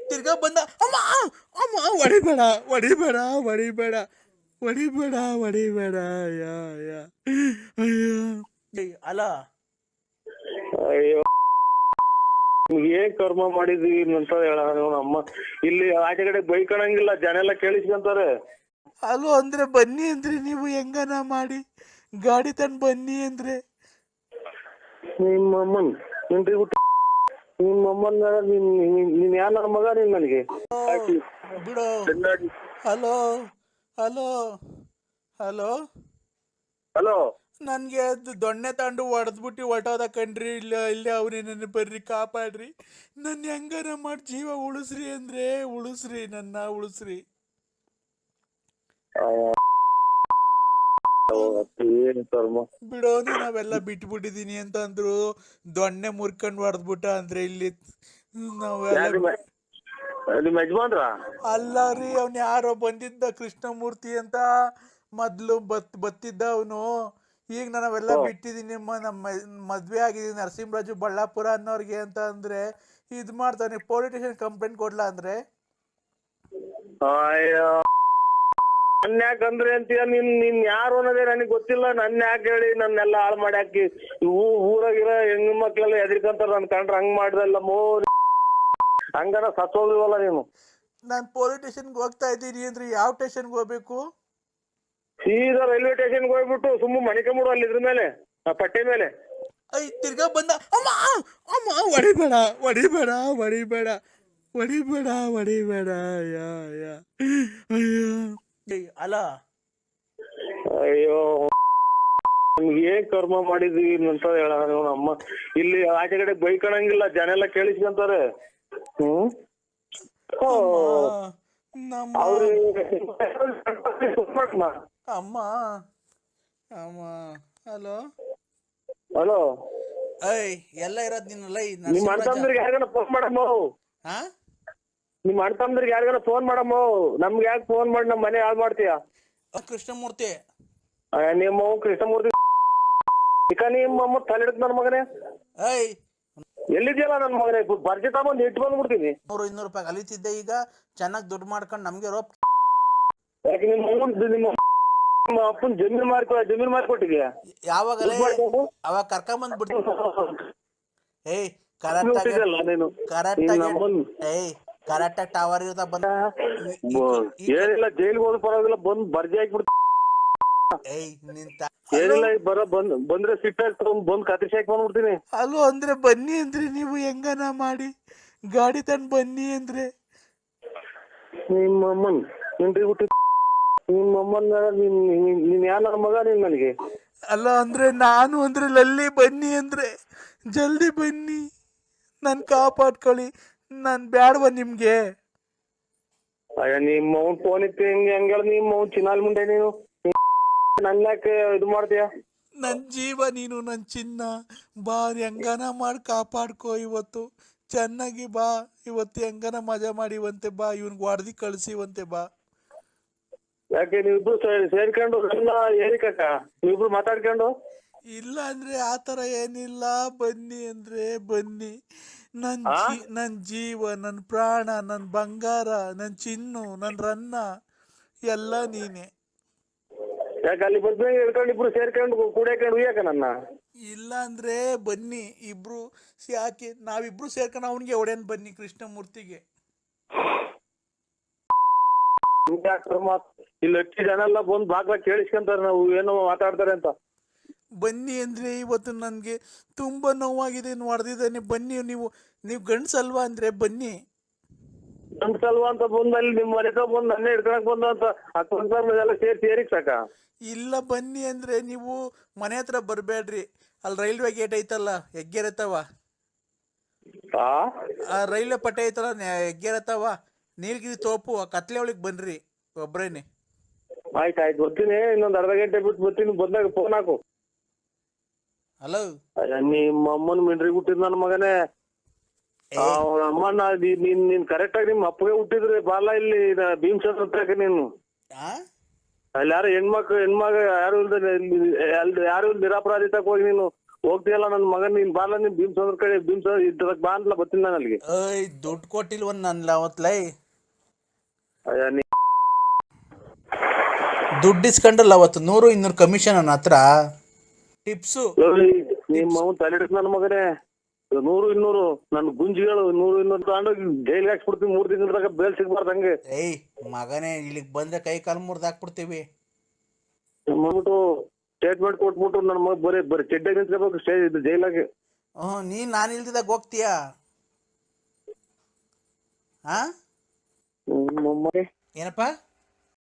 ತಿರ್ಗಾ ಬಂದ. ಅಮ್ಮ ಅಮ್ಮ ಹೊಡಿಬೇಡ ಹೊಡಿಬೇಡ ಹೊಡಿಬೇಡ ಹೊಡಿಬೇಡ ಹೊಡಿಬೇಡ ಯಾ ಯಾ ಅಯ್ಯೋ ಅಲ್ಲ. ಅಯ್ಯೋ ಏನ್ ಕರ್ಮ ಮಾಡಿದ್ವಿ ಅಂತ ಹೇಳ ಅಮ್ಮ. ಇಲ್ಲಿ ಆಚೆ ಕಡೆ ಬೈಕಣಂಗಿಲ್ಲ, ಜನ ಎಲ್ಲ ಕೇಳಿಸ್ಕೊಂತಾರೆ. ಅಲ್ಲೋ ಅಂದ್ರೆ ಬನ್ನಿ ಅಂದ್ರೆ ನೀವು ಹೆಂಗನ ಮಾಡಿ ಗಾಡಿ ತಂದು ಬನ್ನಿ ಅಂದ್ರೆ ನಿಮ್ಮಮ್ಮನ್ ನಿಮ್ಮಮ್ಮನ ನೀನ್ ಯಾರ ನನ್ನ ಮಗ ನೀನ್ ನನಗೆ ಬಿಡು. ಹಲೋ ಹಲೋ ಹಲೋ ಹಲೋ ನನ್ಗೆ ದೊಣ್ಣೆ ತಗೊಂಡು ಹೊಡೆದ್ಬಿಟ್ಟು ಹೊಟ್ಟೋದ ಕಣ್ರಿ. ಇಲ್ಲೇ ಅವ್ರಿ ನನ್ನ ಬರ್ರಿ ಕಾಪಾಡ್ರಿ, ನನ್ನ ಹೆಂಗಾರ ಮಾಡಿ ಜೀವ ಉಳಿಸ್ರಿ ಅಂದ್ರೆ ಉಳಿಸ್ರಿ, ನನ್ನ ಉಳಿಸ್ರಿ. ಬಿಡೋನು ನಾವೆಲ್ಲ ಬಿಟ್ಬಿಟ್ಟಿದೀನಿ ಅಂತ ಅಂದ್ರು. ದೊಣ್ಣೆ ಮುರ್ಕೊಂಡು ಹೊಡೆದ್ಬಿಟ್ಟ ಅಂದ್ರೆ ಇಲ್ಲಿ ನಾವೆಲ್ಲ ನಿಮ್ ಯಜಮಾನ್ರ ಅಲ್ಲ ರೀ. ಅವ್ನು ಯಾರೋ ಬಂದಿದ್ದ ಕೃಷ್ಣಮೂರ್ತಿ ಅಂತ ಮೊದ್ಲು ಬತ್ತಿದ್ದ ಅವನು. ಈಗ ನಾವೆಲ್ಲ ಬಿಟ್ಟಿದೀನಿ, ನಮ್ಮ ಮದ್ವೆ ಆಗಿದೀನಿ ನರಸಿಂಹರಾಜು ಬಳ್ಳಾಪುರ ಅನ್ನೋರ್ಗೆ ಅಂತ ಅಂದ್ರೆ ಇದ್ ಮಾಡ್ತಾನೆ. ಪೊಲೀಸ್ ಸ್ಟೇಷನ್ ಕಂಪ್ಲೇಂಟ್ ಕೊಡ್ಲಾ ಅಂದ್ರೆ ನನ್ನ ಯಾಕೆ ಅಂದ್ರೆ ಅಂತೀಯ? ನೀನ್ ಯಾರು ಅನ್ನೋದೇ ನನಗೆ ಗೊತ್ತಿಲ್ಲ. ನನ್ನ ಯಾಕೆ ಹೇಳಿ ನನ್ನೆಲ್ಲ ಹಾಳು ಮಾಡಿ ಹಾಕಿ ಊರಾಗಿರೋ ಹೆಣ್ಣು ಮಕ್ಳೆಲ್ಲ ಎದ್ರಿಕಂತಾರ. ನನ್ ಕಂಡ್ರೆ ಹಂಗ್ ಮಾಡ್ದಲ್ಲ ಹಂಗಾರ ಸತ್ತೋಗಿವಲ್ಲ ನೀನು. ನಾನು ಪೊಲೀಸ್ ಸ್ಟೇಷನ್ಗೆ ಹೋಗ್ತಾ ಇದ್ದೀನಿ ಅಂದ್ರೆ ಯಾವ ಸ್ಟೇಷನ್ಗೆ ಹೋಗ್ಬೇಕು? ಸೀದಾ ರೈಲ್ವೆ ಸ್ಟೇಷನ್ಗೆ ಹೋಗ್ಬಿಟ್ಟು ಸುಮ್ಮ ಮಣಿಕಂಬಿಡು ಅಲ್ಲಿ ಇದ್ರ ಮೇಲೆ, ಆ ಪಟ್ಟೆ ಮೇಲೆ. ತಿರ್ಗಾ ಬಂದ. ಅಮ್ಮ ಅಮ್ಮ ಹೊಡಿಬೇಡ ಹೊಡಿಬೇಡ ಹೊಡಿಬೇಡ ಹೊಡಿಬೇಡ ಹೊಡಿಬೇಡ ಯಾ ಯಾ ಅಯ್ಯೋ ಅಲ್ಲ. ಅಯ್ಯೋ ಏನ್ ಕರ್ಮ ಮಾಡಿದ್ವಿ ಅಂತ ಹೇಳ ಅಮ್ಮ. ಇಲ್ಲಿ ಆಚೆ ಕಡೆ ಬೈಕಣಂಗಿಲ್ಲ, ಜನ ಎಲ್ಲ ಕೇಳಿಸ್ಕೊಂತಾರೆ. ಅಮ್ಮ ಅಮ್ಮ ಹಲೋ ಹಲೋ ಎಲ್ಲ ಇರೋದ್ ನೀನಲ್ಲ. ನಿಮ್ ಅಣ್ತಂದ್ರಿಗೆ ಯಾರಿಗಾನ ಫೋನ್ ಮಾಡಮ್ಮ. ನಿಮ್ ಅಣ್ತಂದ್ರಿಗೆ ಯಾರಿಗಾನ ಫೋನ್ ಮಾಡಮ್ಮ. ನಮ್ಗೆ ಯಾಕೆ ಫೋನ್ ಮಾಡಿ ನಮ್ ಮನೆ ಹಾಳು ಮಾಡ್ತೀಯ? ಕೃಷ್ಣಮೂರ್ತಿ ನಿಮ್ಮ ಕೃಷ್ಣಮೂರ್ತಿ ನಿಮ್ಮಮ್ಮ ತಲೆ ಹಿಡಿದ್ ನನ್ ಮಗನೇ. ಎಲ್ಲಿದ್ಯಲ್ಲ ನನ್ ಮಗನೇ? ಬರ್ಜಿ ತಗೊಂಡ್ ಇಟ್ಟು ಬಂದ್ಬಿಡ್ತೀನಿ. 100-200 ರೂಪಾಯಿ ಕಲಿತಿದ್ದೆ, ಈಗ ಚೆನ್ನಾಗಿ ದುಡ್ಡು ಮಾಡ್ಕೊಂಡು ನಮ್ಗೆ ರೋಪ್. ಯಾಕೆ ನಿಮ್ಮ ಅಪ್ಪನ್ ಜಮೀನ್ ಮಾರ್ಕೊಟ್ಟಿದ್ಯಾ? ಯಾವಾಗಲೇ ಅವಾಗ ಕರ್ಕೊಂಬಂದ್ ಬಿಡ್ತೀನಿ. ಕರೆಕ್ಟಾಗಿ ಟವರ್ ಇರ್ತಾ ಬಂದ ಏನಿಲ್ಲ, ಜೈಲಿಗೆ ಹೋದ್ ಪರವಾಗಿಲ್ಲ, ಬಂದ್ ಬರ್ಜಿ ಹಾಕ್ಬಿಡ್ತೀನಿ. ಏನಿಲ್ಲ, ಬಂದ್ರೆ ಸಿಟ್ಟ ಬಂದ್ ಕತ್ರಿಸಿ ಹಾಕಿ ಬಂದ್ಬಿಡ್ತೀನಿ. ಅಲ್ಲೋ ಅಂದ್ರೆ ಬನ್ನಿ ಅಂದ್ರೆ ನೀವು ಹೆಂಗನ ಮಾಡಿ ಗಾಡಿ ತಂದು ಬನ್ನಿ ಅಂದ್ರೆ ನಿಮ್ಮಮ್ಮನ್ ನಿಮ್ಮಮ್ಮನ ನೀನ್ ಯಾರ ನನ್ನ ಮಗ ನೀನ್ ನನಗೆ? ಅಲ್ಲ ಅಂದ್ರೆ ನಾನು ಅಂದ್ರೆ ಲಲ್ಲಿ ಬನ್ನಿ ಅಂದ್ರೆ ಜಲ್ದಿ ಬನ್ನಿ, ನನ್ ಕಾಪಾಡ್ಕೊಳ್ಳಿ. ನಾನ್ ಬ್ಯಾಡ್ವ ನಿಮ್ಗೆ? ಅಯ್ಯ ನಿಮ್ಮ ಅವ್ನ್ ಫೋನ್ ಇತ್ತು ಹೆಂಗ ನಿಮ್ಮ ಅವ್ನ್ ಚಿನ್ನಾಲ್ ಮುಂದೆ ನೀನು ನನ್ನ ಯಾಕೆ ಇದು ಮಾಡ್ತೀಯ? ನನ್ ಜೀವ ನೀನು, ನನ್ ಚಿನ್ನ. ಬಾ ಹೆಂಗನ ಮಾಡಿ ಕಾಪಾಡ್ಕೋ. ಇವತ್ತು ಚೆನ್ನಾಗಿ ಬಾ, ಇವತ್ತು ಹೆಂಗನ ಮಜಾ ಮಾಡಿವಂತೆ ಬಾ, ಇವ್ನಿಗೆ ಹೊಡೆದಿ ಕಳ್ಸಿವಂತೆ ಬಾ. ಯಾಕೆ ನೀವಿಬ್ರು ಸೇರ್ಕೊಂಡು ಏರಿಕಕ್ಕ ನೀವಿಬ್ರು ಮಾತಾಡ್ಕೊಂಡು? ಇಲ್ಲ ಅಂದ್ರೆ ಆತರ ಏನಿಲ್ಲ, ಬನ್ನಿ ಅಂದ್ರೆ ಬನ್ನಿ. ನನ್ ಜೀವ, ನನ್ ಪ್ರಾಣ, ನನ್ ಬಂಗಾರ, ನನ್ ಚಿನ್ನು, ನನ್ ರನ್ನ ಎಲ್ಲ ನೀನೆ. ಯಾಕೆ ಅಲ್ಲಿ ಬಂದ್ಮೇಲೆ ಹೇಳ್ಕೊಂಡು ಇಬ್ರು ಸೇರ್ಕೊಂಡು ಕೂಡಕೊಂಡು ಉಯ್ಯಾಕ ನನ್ನ? ಇಲ್ಲ ಅಂದ್ರೆ ಬನ್ನಿ ಇಬ್ರು. ಯಾಕೆ ನಾವಿಬ್ರು ಸೇರ್ಕೊಂಡು ಅವನಿಗೆ ಹೊಡೆಯನ್ ಬನ್ನಿ, ಕೃಷ್ಣಮೂರ್ತಿಗೆ. ಇಲ್ಲಿ ಅಕ್ಕಿ ಜನ ಎಲ್ಲ ಬಂದ್ ಬಾಗ್ಲ ಕೇಳಿಸ್ಕೊಂತಾರೆ, ನಾವು ಏನೋ ಮಾತಾಡ್ತಾರೆ ಅಂತ. ಬನ್ನಿ ಅಂದ್ರೆ ಇವತ್ತು ನನ್ಗೆ ತುಂಬಾ ನೋವಾಗಿದೆ, ಹೊಡೆದಿದ್ದಾನೆ. ಬನ್ನಿ, ನೀವು ಗಂಡ್ಸಲ್ವಾ ಅಂದ್ರೆ ಬನ್ನಿ. ಗಂಡ್ಸಲ್ವಾ ಅಂತ ಬಂದ್ ಅಲ್ಲಿ ನಿಮ್ ಮನೆ ಬಂದ್ ನನ್ನೇ ಹಿಡ್ಕೊಳಕ್ ಬಂದ ಅಂತ ಎಲ್ಲ ಸೇರಿಕ್ ಸಾಕ? ಇಲ್ಲ ಬನ್ನಿ ಅಂದ್ರೆ ನೀವು ಮನೆ ಹತ್ರ ಬರ್ಬೇಡ್ರಿ. ಅಲ್ಲಿ ರೈಲ್ವೆ ಗೇಟ್ ಐತಲ್ಲ, ಹೆಗ್ಗೆರತ್ತವ, ಆ ರೈಲ್ವೆ ಪಟ್ಟೆ ಐತಲ್ಲ, ಹೆಗ್ಗೆರತ್ತವ, ನೀಲಗಿರಿ ತೋಪು, ಆ ಕತ್ಲೆ ಒಳಗ್ ಬನ್ರಿ ಒಬ್ರೇನೆ. ಆಯ್ತಾಯ್ತು ಬರ್ತೀನಿ, ಇನ್ನೊಂದ್ ಅರ್ಧ ಗಂಟೆ ಬಿಟ್ಟು ಬರ್ತೀನಿ. ಬಂದಾಗ ಫೋನ್ ಹಾಕು. ಹಲೋ ನಿಮ್ಮ ಅಮ್ಮನ ಮಿಂಡ್ರಿ ಹುಟ್ಟಿದ್ ನನ್ ಮಗನೇ. ಅಮ್ಮನ ನೀನ್ ಕರೆಕ್ಟ್ ಆಗಿ ನಿಮ್ ಅಪ್ಪಗೆ ಹುಟ್ಟಿದ್ರೆ ಬಾಲ ಇಲ್ಲಿ ಭೀಮಚಂದ್ರ ನೀನು. ಅಲ್ಲಿ ಯಾರು ಹೆಣ್ಮಗ ಯಾರು ಯಾರು ನಿರಪರಾಧಿ ತಕ ಹೋಗಿ ನೀನು ಹೋಗ್ತೀಯಲ್ಲ ನನ್ನ ಮಗನ್ ನೀನ್ ಬಾಲ ನೀನ್ ಭೀಮ್ಸಂದ್ರ ಕಡೆ ಇದ್ರಕ್ ಬಾ ಅಂತಲ್ಲ ಬರ್ತೀನಿ ನಾನು ಅಲ್ಲಿಗೆ. ಏಯ್ ದುಡ್ಡು ಕೊಟ್ಟಿಲ್ವನ್ ನನ್ಲ ಅವತ್ಲೈ ಅಯ್ಯ ದುಡ್ಡು ಇಸ್ಕೊಂಡ್ರಲ್ಲ ಅವತ್ತು 100-200 ಕಮಿಷನ್ ನನ್ನ ಹತ್ರ ಟಿಪ್ಸು. ನಿಮ್ಮ ಅವ್ನು ತಲೆಡಿಸ್ ನನ್ನ ಮಗನೇ 100-200 ನನ್ ಗುಂಜಿಗಳು 100-200 ತಗೊಂಡೋಗಿ ಜೈಲಿಗೆ ಹಾಕ್ಸ್ಬಿಡ್ತೀನಿ 3 ತಿಂಗಳದಾಗ ಬೇಲ್ ಸಿಗ್ಬಾರ್ದು ಹಂಗೆ. ಏಯ್ ಮಗನೇ ಇಲ್ಲಿಗೆ ಬಂದ್ರೆ ಕೈ ಕಾಲು ಮುರಿದು ಹಾಕ್ಬಿಡ್ತೀವಿ. ಮಾಡ್ಬಿಟ್ಟು ಸ್ಟೇಟ್ಮೆಂಟ್ ಕೊಟ್ಬಿಟ್ಟು ನನ್ನ ಮಗ ಬರೀ ಚೆಡ್ಡಾಗಿ ನಿಂತ್ಕೋಬೇಕು ಸ್ಟೇಜ್ ಇದು ಜೈಲಾಗೆ. ನೀನ್ ನಾನು ಇಲ್ದಿದಾಗ ಹೋಗ್ತೀಯಾ? ಹಾ ಏನಪ್ಪಾ